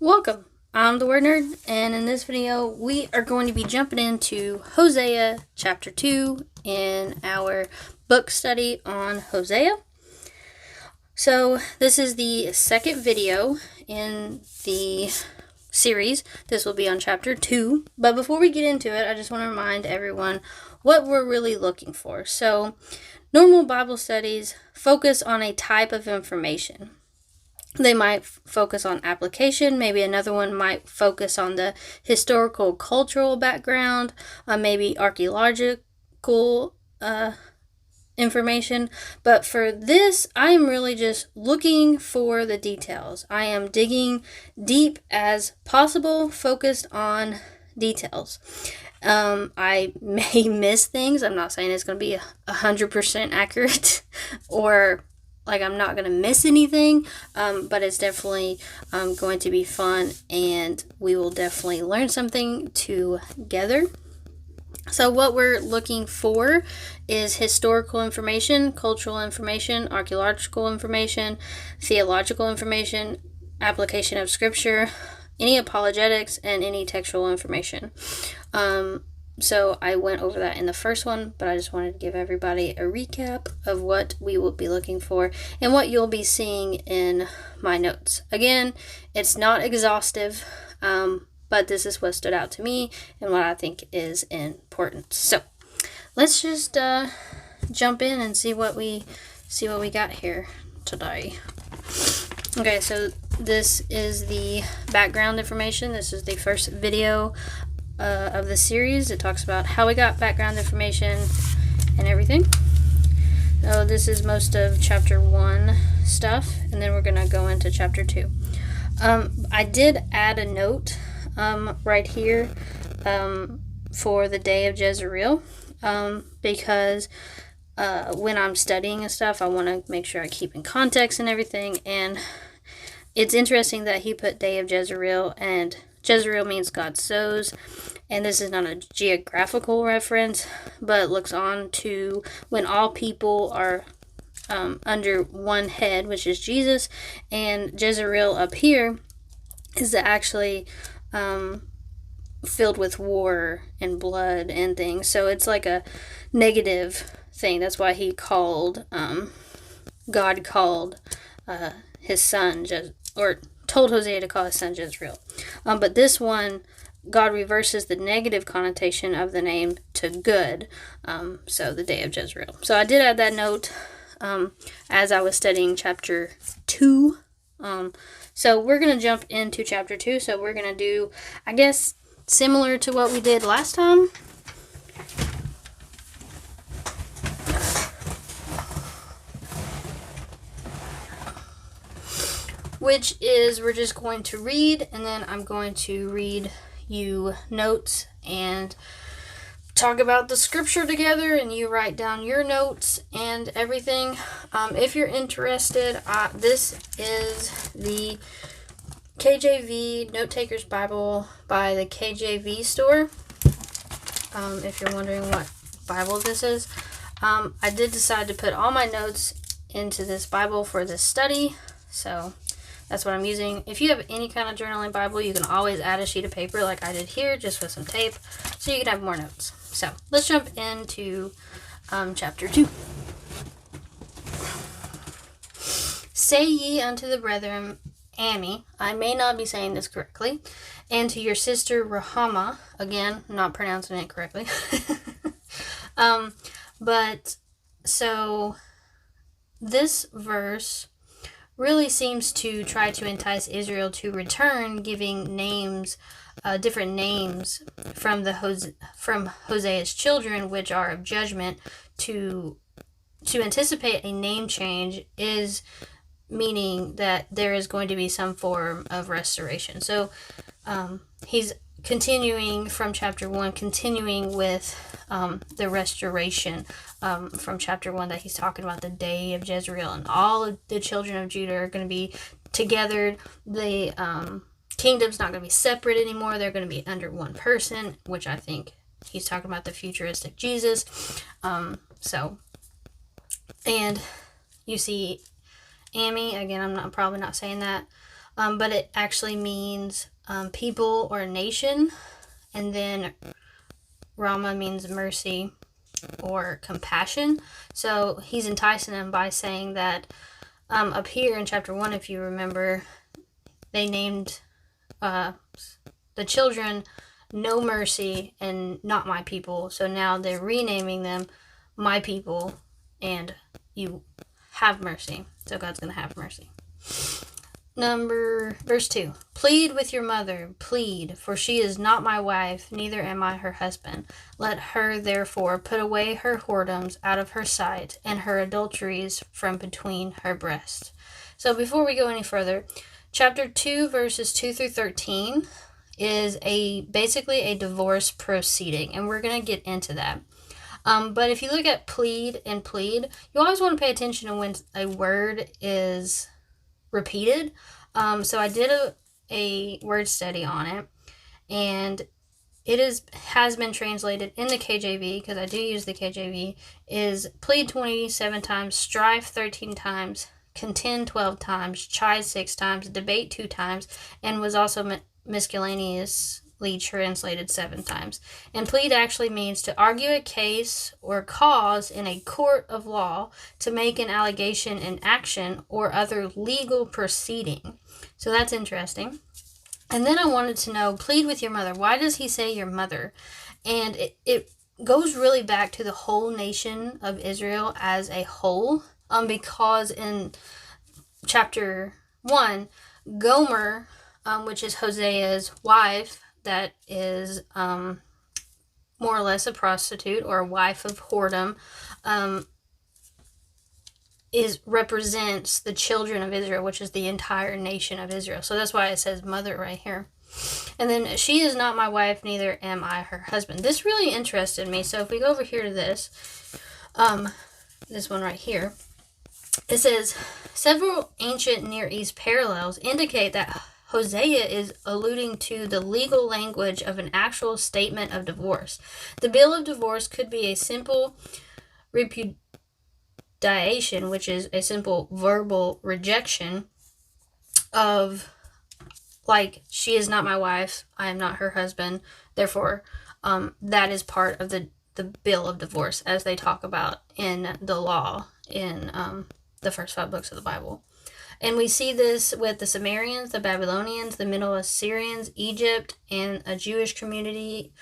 Welcome, I'm the Wordnerd, and in this video we are going to be jumping into Hosea chapter 2 in our book study on Hosea. So this is the second video in the series. This will be on chapter 2, but before we get into it, I just want to remind everyone what we're really looking for. So normal Bible studies focus on a type of information. They might focus on application. Maybe another one might focus on the historical, cultural background, maybe archaeological information. But for this, I am really just looking for the details. I am digging deep as possible, focused on details. I may miss things. I'm not saying it's going to be 100% accurate or like I'm not going to miss anything, but it's definitely going to be fun, and we will definitely learn something together. So what we're looking for is historical information, cultural information, archaeological information, theological information, application of scripture, any apologetics, and any textual information. So I went over that in the first one, but I just wanted to give everybody a recap of what we will be looking for and what you'll be seeing in my notes. Again, it's not exhaustive, but this is what stood out to me and what I think is important. So let's just jump in and see what we got here today. Okay, so this is the background information. This is the first video of the series. It talks about how we got background information and everything. So this is most of chapter 1 stuff, and then we're going to go into chapter 2. I did add a note right here for the day of Jezreel, because when I'm studying and stuff, I want to make sure I keep in context and everything. And it's interesting that he put day of Jezreel, and Jezreel means God sows, and this is not a geographical reference, but looks on to when all people are under one head, which is Jesus, and Jezreel up here is actually filled with war and blood and things, so it's like a negative thing. That's why he called, God called his son, or told Hosea to call his son Jezreel. But this one, God reverses the negative connotation of the name to good. So the day of Jezreel. So I did add that note as I was studying chapter 2. So we're going to jump into chapter 2. So we're going to do, I guess, similar to what we did last time. Which is, we're just going to read, and then I'm going to read you notes and talk about the scripture together, and you write down your notes and everything. If you're interested, this is the KJV Note Taker's Bible by the KJV store. If you're wondering what Bible this is, I did decide to put all my notes into this Bible for this study, so that's what I'm using. If you have any kind of journaling Bible, you can always add a sheet of paper like I did here, just with some tape, so you can have more notes. So let's jump into chapter 2. Say ye unto the brethren, Ami, I may not be saying this correctly, and to your sister Rahama, again, not pronouncing it correctly. But so this verse really seems to try to entice Israel to return, giving names, different names from Hosea's children, which are of judgment. To anticipate a name change is meaning that there is going to be some form of restoration. So he's continuing from chapter 1, continuing with the restoration from chapter 1, that he's talking about the day of Jezreel, and all of the children of Judah are going to be together. The kingdom's not going to be separate anymore. They're going to be under one person, which I think he's talking about the futuristic Jesus. And you see Ami, again, I'm probably not saying that but it actually means people or nation. And then Rama means mercy or compassion. So he's enticing them by saying that up here in chapter 1, if you remember, they named the children No Mercy and Not My People. So now they're renaming them My People and You Have Mercy. So God's going to have mercy. Verse 2. Plead with your mother, plead, for she is not my wife, neither am I her husband. Let her therefore put away her whoredoms out of her sight, and her adulteries from between her breasts. So before we go any further, chapter 2, verses 2 through 13 is basically a divorce proceeding, and we're going to get into that. But if you look at plead and plead, you always want to pay attention to when a word is repeated. So I did a word study on it, and it has been translated in the KJV, because I do use the KJV, is plead 27 times, strive 13 times, contend 12 times, chide 6 times, debate 2 times, and was also miscellaneously translated 7 times. And plead actually means to argue a case or cause in a court of law, to make an allegation in action or other legal proceeding. So that's interesting. And then I wanted to know, plead with your mother. Why does he say your mother? And it goes really back to the whole nation of Israel as a whole, because in chapter 1, Gomer, which is Hosea's wife, that is more or less a prostitute or a wife of whoredom, represents the children of Israel, which is the entire nation of Israel. So that's why it says mother right here. And then she is not my wife, neither am I her husband. This really interested me. So if we go over here to this one right here, it says several ancient Near East parallels indicate that Hosea is alluding to the legal language of an actual statement of divorce. The bill of divorce could be a simple repudiation, which is a simple verbal rejection of, like, she is not my wife, I am not her husband, therefore that is part of the bill of divorce, as they talk about in the law in the first 5 books of the Bible. And we see this with the Sumerians, the Babylonians, the Middle Assyrians, Egypt, and a Jewish community,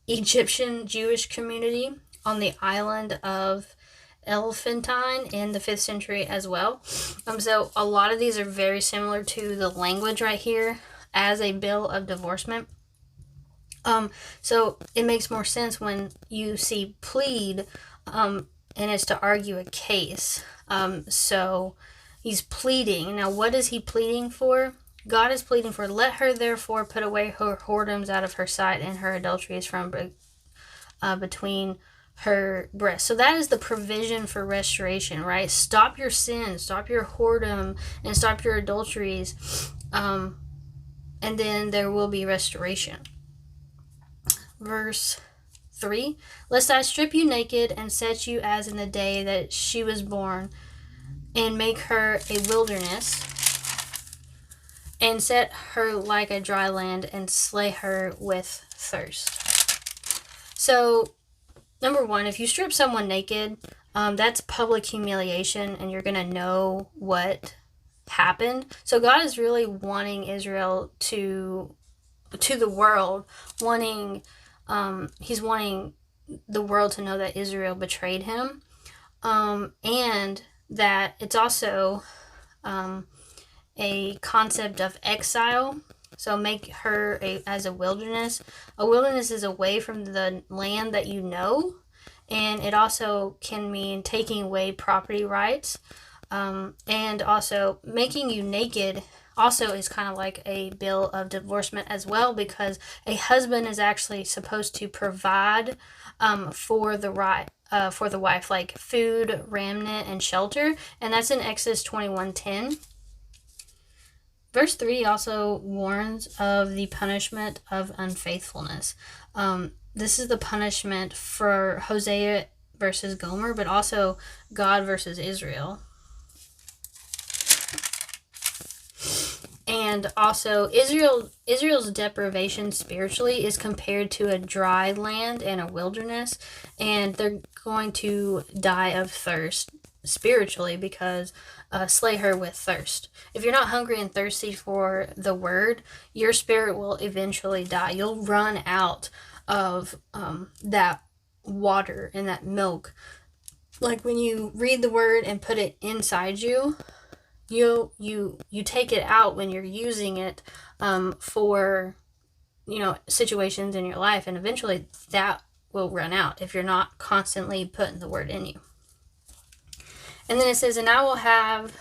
Egyptian Jewish community on the island of Elephantine in the 5th century as well. So a lot of these are very similar to the language right here as a bill of divorcement. So it makes more sense when you see plead, and it's to argue a case. So he's pleading. Now, what is he pleading for? God is pleading for, let her therefore put away her whoredoms out of her sight, and her adulteries from between her breasts. So that is the provision for restoration, right? Stop your sin, stop your whoredom, and stop your adulteries, and then there will be restoration. Verse 3, lest I strip you naked and set you as in the day that she was born, and make her a wilderness, and set her like a dry land, and slay her with thirst. So, number 1, if you strip someone naked, that's public humiliation, and you're going to know what happened. So God is really wanting Israel to the world, he's wanting the world to know that Israel betrayed him, and that it's also a concept of exile. So make her as a wilderness. A wilderness is away from the land that you know, and it also can mean taking away property rights, and also making you naked also is kind of like a bill of divorcement as well, because a husband is actually supposed to provide for the wife, like food, raiment, and shelter, and that's in Exodus 21:10. Verse 3 also warns of the punishment of unfaithfulness. This is the punishment for Hosea versus Gomer, but also God versus Israel. And also, Israel's deprivation spiritually is compared to a dry land and a wilderness, and they're going to die of thirst spiritually because slay her with thirst. If you're not hungry and thirsty for the word, your spirit will eventually die. You'll run out of that water and that milk. Like when you read the word and put it inside you, you take it out when you're using it for situations in your life, and eventually that will run out if you're not constantly putting the word in you. And then it says, and I will have,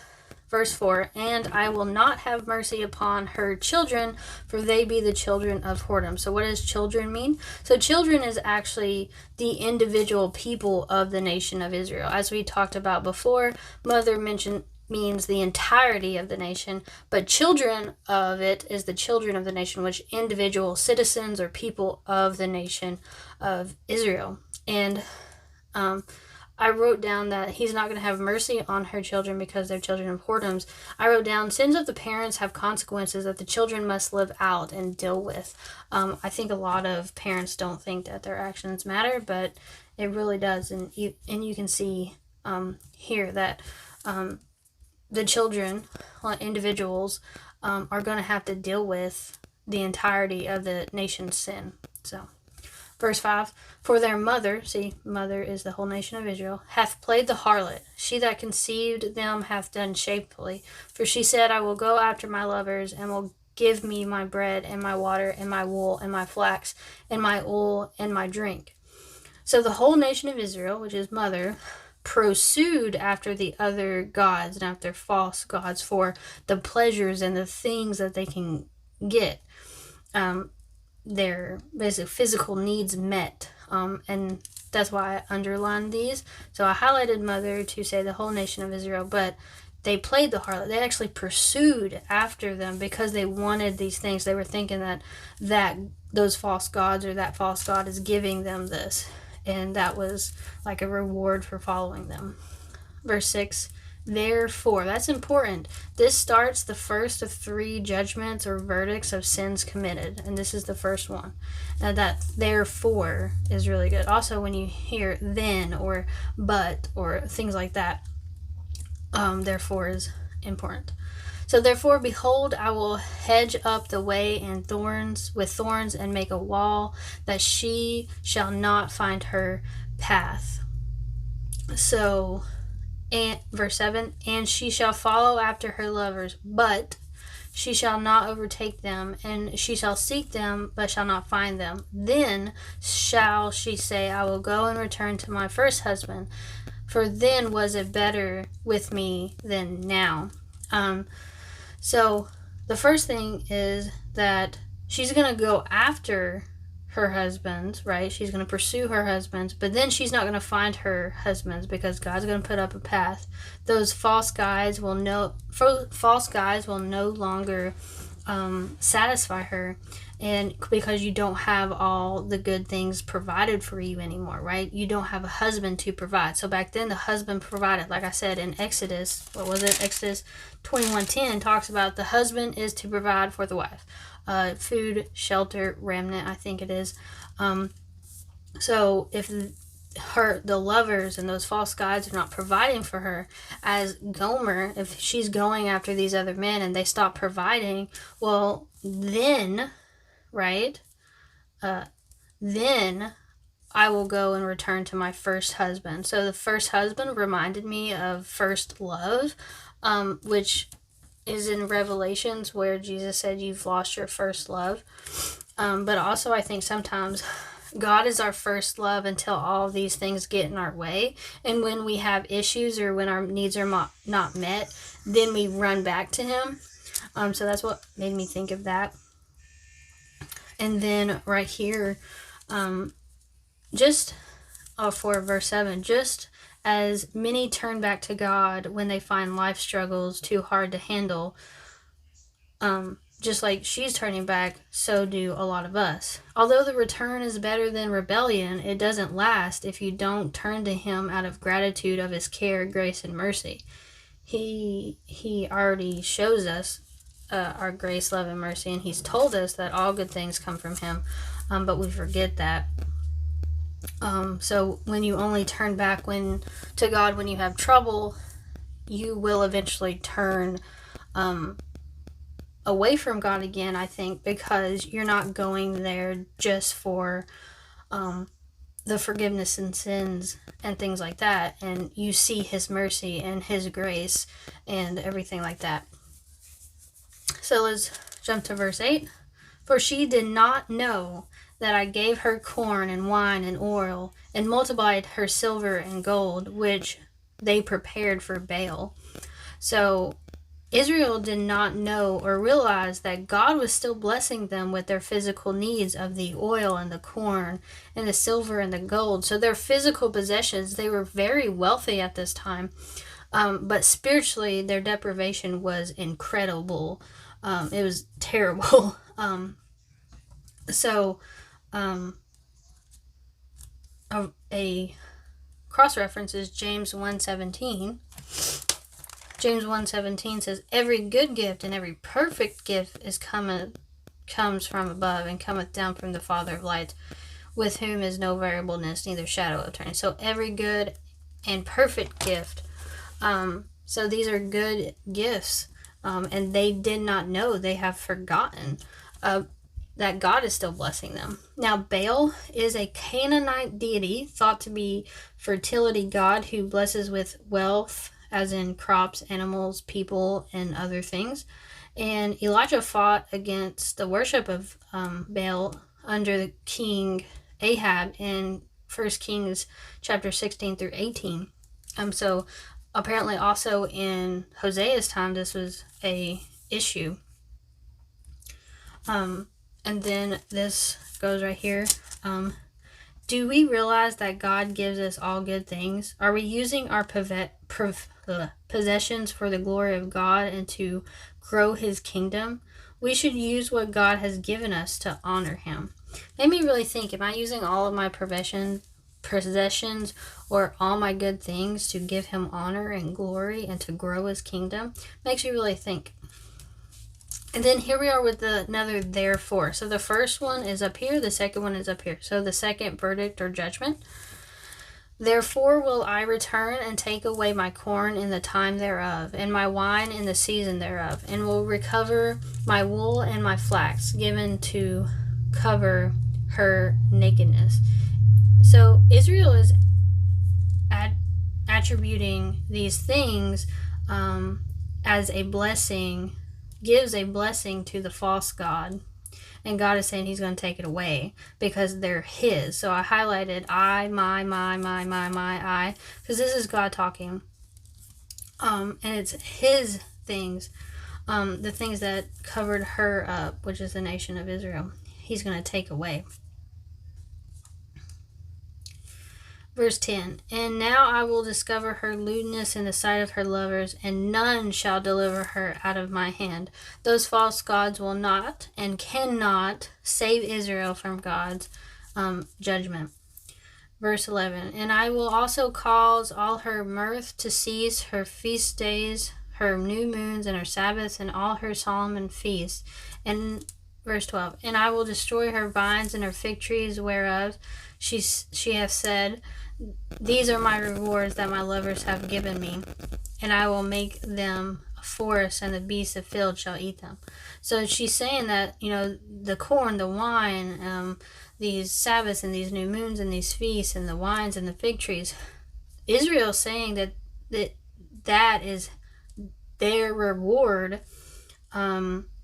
verse 4, and I will not have mercy upon her children, for they be the children of whoredom. So what does children mean? So children is actually the individual people of the nation of Israel. As we talked about before, mother means the entirety of the nation, but children of it is the children of the nation, which individual citizens or people of the nation of Israel. And I wrote down that he's not going to have mercy on her children because they're children of whoredoms. I wrote down, sins of the parents have consequences that the children must live out and deal with. I think a lot of parents don't think that their actions matter, but it really does. And you can see here that the children, individuals, are going to have to deal with the entirety of the nation's sin. So, verse 5, for their mother, see, mother is the whole nation of Israel, hath played the harlot. She that conceived them hath done shamefully. For she said, I will go after my lovers, and will give me my bread, and my water, and my wool, and my flax, and my oil, and my drink. So the whole nation of Israel, which is mother, pursued after the other gods and after false gods for the pleasures and the things that they can get. Their basic physical needs met, and that's why I underlined these. So I highlighted mother to say the whole nation of Israel, but they played the harlot. They actually pursued after them because they wanted these things. They were thinking that those false gods or that false god is giving them this, and that was like a reward for following them. Verse 6, therefore, that's important. This starts the first of 3 judgments or verdicts of sins committed, and this is the first one. Now that therefore is really good. Also, when you hear then or but or things like that, therefore is important. So therefore, behold, I will hedge up the way and with thorns, and make a wall, that she shall not find her path. So, and verse 7, and she shall follow after her lovers, but she shall not overtake them, and she shall seek them, but shall not find them. Then shall she say, I will go and return to my first husband, for then was it better with me than now. So the first thing is that she's going to go after her husbands, right? She's going to pursue her husbands, but then she's not going to find her husbands because God's going to put up a path. Those false guides will no longer satisfy her, and because you don't have all the good things provided for you anymore, right? You don't have a husband to provide. So back then the husband provided, like I said in Exodus 21:10 talks about the husband is to provide for the wife. Food, shelter, remnant, I think it is. So if the lovers and those false guides are not providing for her, as Gomer, if she's going after these other men and they stop providing, well, then, right, then I will go and return to my first husband. So the first husband reminded me of first love, which is in Revelations where Jesus said you've lost your first love. But also I think sometimes God is our first love until all these things get in our way. And when we have issues or when our needs are not met, then we run back to him. So that's what made me think of that. And then right here, for verse 7, just as many turn back to God when they find life struggles too hard to handle, just like she's turning back, so do a lot of us. Although the return is better than rebellion, it doesn't last if you don't turn to him out of gratitude of his care, grace, and mercy. He already shows us our grace, love, and mercy, and he's told us that all good things come from him, but we forget that. So when you only turn back to God when you have trouble, you will eventually turn away from God again, I think, because you're not going there just for the forgiveness and sins and things like that, and you see his mercy and his grace and everything like that. So let's jump to verse 8. For she did not know that I gave her corn and wine and oil, and multiplied her silver and gold, which they prepared for Baal. So Israel did not know or realize that God was still blessing them with their physical needs of the oil and the corn and the silver and the gold. So their physical possessions, they were very wealthy at this time. But spiritually, their deprivation was incredible. It was terrible. A cross-reference is James 1:17. James 1:17 says, every good gift and every perfect gift comes from above and cometh down from the Father of lights, with whom is no variableness, neither shadow of turning. So every good and perfect gift. So these are good gifts. And they did not know, they have forgotten that God is still blessing them. Now, Baal is a Canaanite deity thought to be fertility god who blesses with wealth, as in crops, animals, people, and other things. And Elijah fought against the worship of Baal under the king Ahab in 1 Kings chapter 16 through 18. So apparently also in Hosea's time, this was a issue. And then this goes right here. Do we realize that God gives us all good things? Are we using our possessions for the glory of God and to grow his kingdom? We should use what God has given us to honor him. Made me really think, am I using all of my possessions or all my good things to give him honor and glory and to grow his kingdom? Makes you really think. And then here we are with another therefore. So the first one is up here, the second one is up here. So the second verdict or judgment. Therefore will I return and take away my corn in the time thereof, and my wine in the season thereof, and will recover my wool and my flax, given to cover her nakedness. So Israel is attributing these things as a blessing, gives a blessing to the false god, and God is saying he's going to take it away because they're his. So I highlighted I, my, I, because this is God talking, and it's his things, the things that covered her up, which is the nation of Israel, he's going to take away. Verse 10, and now I will discover her lewdness in the sight of her lovers, and none shall deliver her out of my hand. Those false gods will not and cannot save Israel from God's judgment. Verse 11, and I will also cause all her mirth to cease, her feast days, her new moons, and her Sabbaths, and all her solemn feasts. And verse 12, and I will destroy her vines and her fig trees, whereof she hath said, these are my rewards that my lovers have given me, and I will make them a forest, and the beasts of field shall eat them. So she's saying that, the corn, the wine, these Sabbaths and these new moons and these feasts and the wines and the fig trees, Israel's saying that is their reward,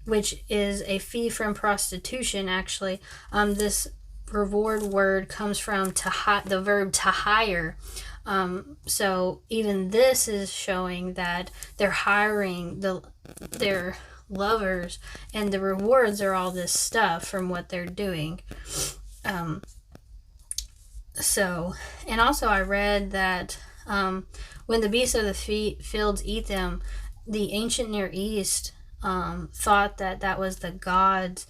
which is a fee from prostitution, actually. This reward word comes from the verb to hire. So even this is showing that they're hiring their lovers, and the rewards are all this stuff from what they're doing. And also I read that when the beasts of the fields eat them, the ancient Near East thought that was the gods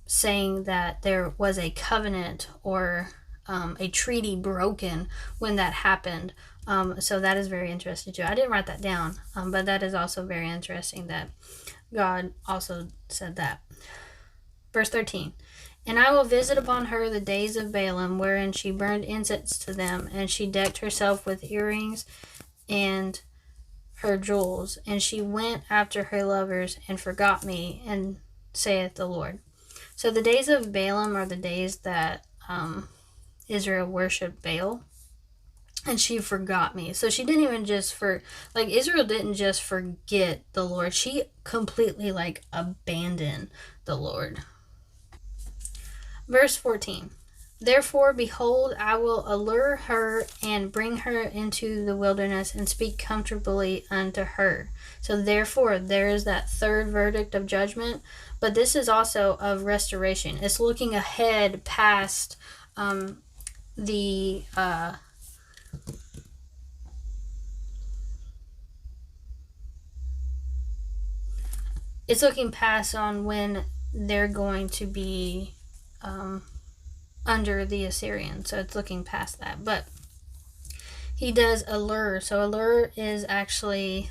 saying that there was a covenant or a treaty broken when that happened. So that is very interesting too. I didn't write that down, but that is also very interesting that God also said that. Verse 13. And I will visit upon her the days of Balaam, wherein she burned incense to them, and she decked herself with earrings and her jewels, and she went after her lovers and forgot me, and saith the Lord. So the days of Balaam are the days that Israel worshipped Baal, and she forgot me. So she didn't even just Israel didn't just forget the Lord. She completely abandoned the Lord. Verse 14. Therefore, behold, I will allure her and bring her into the wilderness and speak comfortably unto her. So therefore, there is that third verdict of judgment, but this is also of restoration. It's looking ahead past it's looking past on when they're going to be under the Assyrians. So it's looking past that. But he does allure. So allure is actually,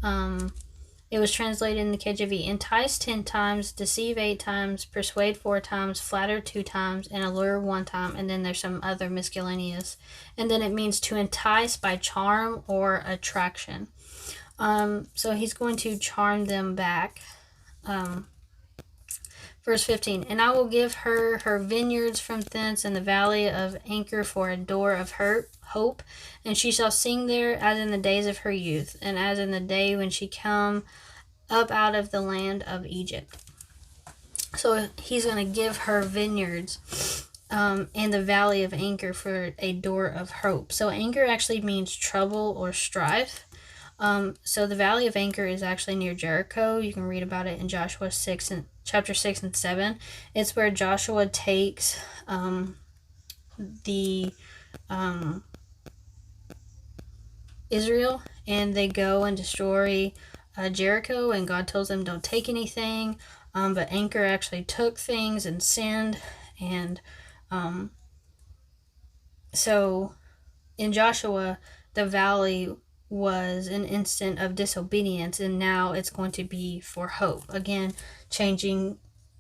it was translated in the KJV, entice 10 times, deceive 8 times, persuade 4 times, flatter 2 times, and allure 1 time. And then there's some other miscellaneous. And then it means to entice by charm or attraction. So he's going to charm them back. Verse 15, and I will give her her vineyards from thence, and the valley of Anchor for a door of her hope, and she shall sing there as in the days of her youth, and as in the day when she come up out of the land of Egypt. So he's going to give her vineyards and the valley of Anchor for a door of hope. So Anchor actually means trouble or strife. So the Valley of Anchor is actually near Jericho. You can read about it in Joshua 6 and chapter 6 and 7. It's where Joshua takes the Israel, and they go and destroy Jericho, and God tells them don't take anything, but Anchor actually took things and sinned, and so in Joshua, the valley was an instant of disobedience, and now it's going to be for hope. Again, changing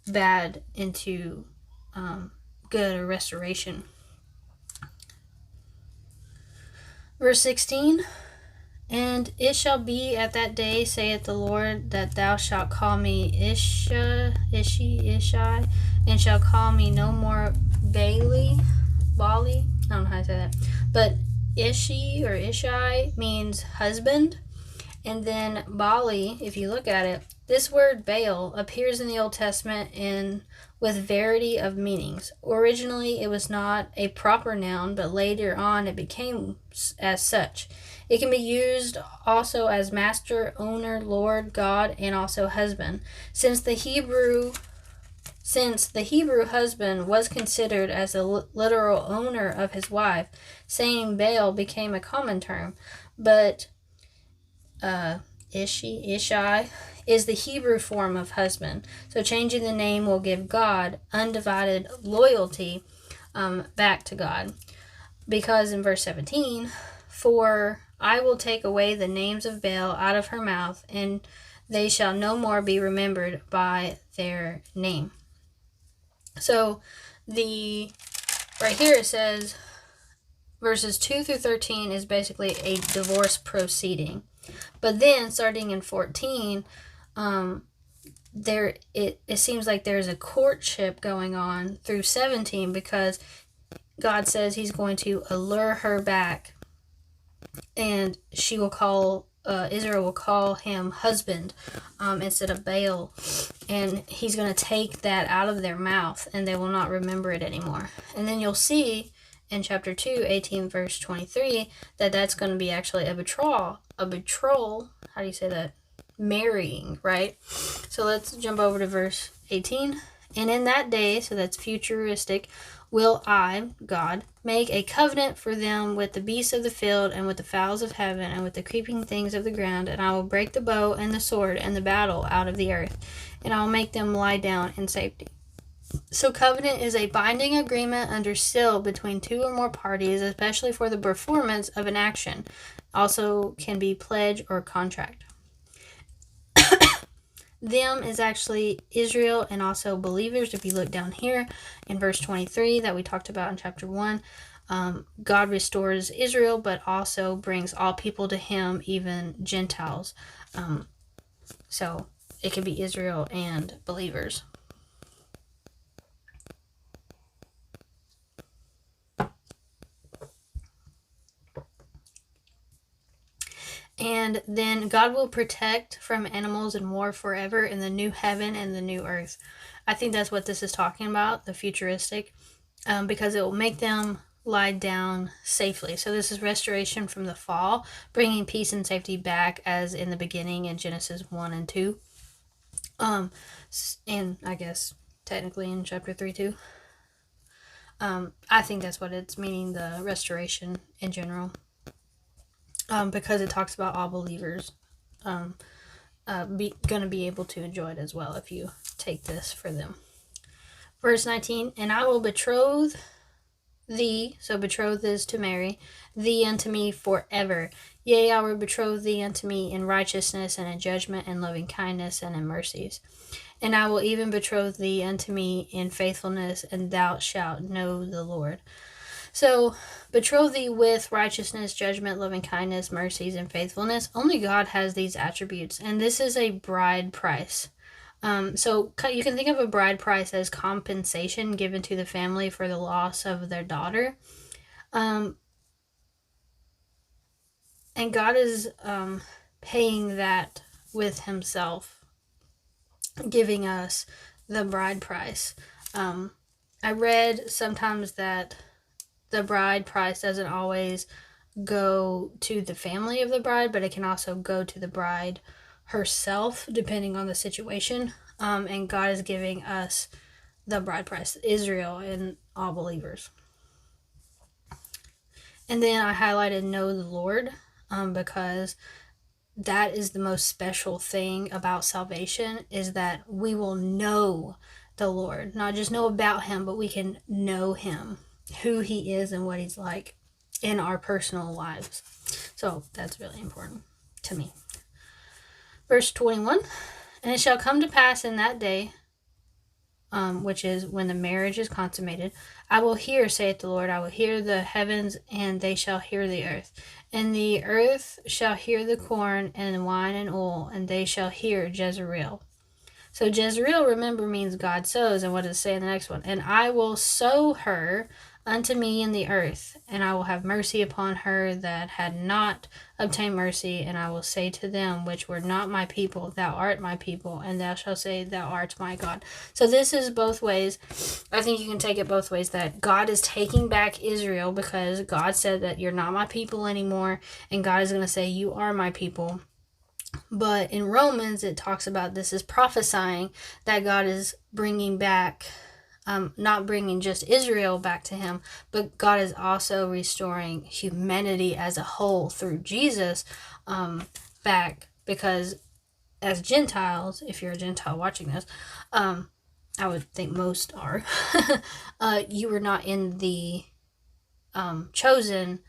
bad into good or restoration. Verse 16, and it shall be at that day, saith the Lord, that thou shalt call me Ishai, and shalt call me no more Bali. I don't know how to say that, but Ishi or Ishai means husband. And then Bali, if you look at it, this word Baal appears in the Old Testament with variety of meanings. Originally, it was not a proper noun, but later on it became as such. It can be used also as master, owner, lord, God, and also husband. Since the Hebrew husband was considered as the literal owner of his wife, saying Baal became a common term. But Ishai is the Hebrew form of husband. So changing the name will give God undivided loyalty back to God. Because in verse 17, for I will take away the names of Baal out of her mouth, and they shall no more be remembered by their name. So right here it says verses 2 through 13 is basically a divorce proceeding. But then starting in 14, it seems like there's a courtship going on through 17, because God says he's going to allure her back, and Israel will call him husband instead of Baal, and he's going to take that out of their mouth, and they will not remember it anymore. And then you'll see in chapter 2, 18 verse 23, that's going to be actually a betrothal, how do you say that? Marrying, right? So let's jump over to verse 18. And in that day, so that's futuristic, will I, God, make a covenant for them with the beasts of the field, and with the fowls of heaven, and with the creeping things of the ground, and I will break the bow and the sword and the battle out of the earth, and I will make them lie down in safety. So covenant is a binding agreement under seal between two or more parties, especially for the performance of an action. Also can be pledge or contract. them is actually Israel and also believers. If you look down here in verse 23 that we talked about in chapter 1, God restores Israel, but also brings all people to him, even Gentiles. So it could be Israel and believers. And then God will protect from animals and war forever in the new heaven and the new earth. I think that's what this is talking about, the futuristic, because it will make them lie down safely. So this is restoration from the fall, bringing peace and safety back as in the beginning in Genesis 1 and 2. And I guess technically in chapter 3 too. I think that's what it's meaning, the restoration in general. Because it talks about all believers going to be able to enjoy it as well if you take this for them. Verse 19, and I will betroth thee, so betroth is to marry, thee unto me forever. Yea, I will betroth thee unto me in righteousness and in judgment and loving kindness and in mercies. And I will even betroth thee unto me in faithfulness, and thou shalt know the Lord. So, betroth thee with righteousness, judgment, loving kindness, mercies, and faithfulness. Only God has these attributes, and this is a bride price. So you can think of a bride price as compensation given to the family for the loss of their daughter. And God is paying that with himself, giving us the bride price. I read sometimes that the bride price doesn't always go to the family of the bride, but it can also go to the bride herself, depending on the situation. And God is giving us the bride price, Israel and all believers. And then I highlighted know the Lord, because that is the most special thing about salvation, is that we will know the Lord. Not just know about him, but we can know him, who he is and what he's like in our personal lives. So that's really important to me. Verse 21, and it shall come to pass in that day, which is when the marriage is consummated, I will hear, saith the Lord, I will hear the heavens, and they shall hear the earth. And the earth shall hear the corn and the wine and oil, and they shall hear Jezreel. So Jezreel, remember, means God sows. And what does it say in the next one? And I will sow her unto me in the earth, and I will have mercy upon her that had not obtained mercy, and I will say to them which were not my people, thou art my people, and thou shalt say, thou art my God. So this is both ways. I think you can take it both ways, that God is taking back Israel because God said that you're not my people anymore, and God is going to say, you are my people. But in Romans, it talks about this is prophesying that God is bringing back, not bringing just Israel back to him, but God is also restoring humanity as a whole through Jesus back, because as Gentiles, if you're a Gentile watching this, I would think most are, you were not in the chosen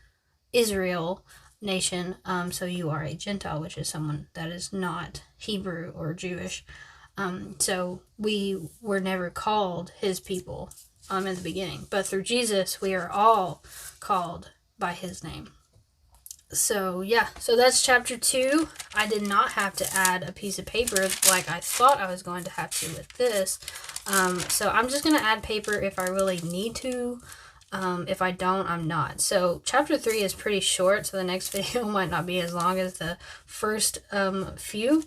Israel nation, so you are a Gentile, which is someone that is not Hebrew or Jewish. So we were never called his people in the beginning, but through Jesus we are all called by his name. So yeah, so that's chapter 2. I did not have to add a piece of paper like I thought I was going to have to with this. So I'm just going to add paper if I really need to. If I don't, I'm not. So chapter 3 is pretty short, so the next video might not be as long as the first few.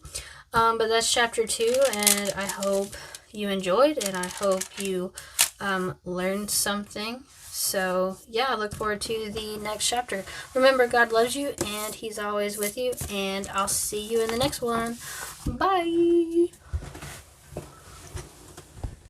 But that's chapter 2, and I hope you enjoyed, and I hope you learned something. So yeah, I look forward to the next chapter. Remember, God loves you, and he's always with you, and I'll see you in the next one. Bye!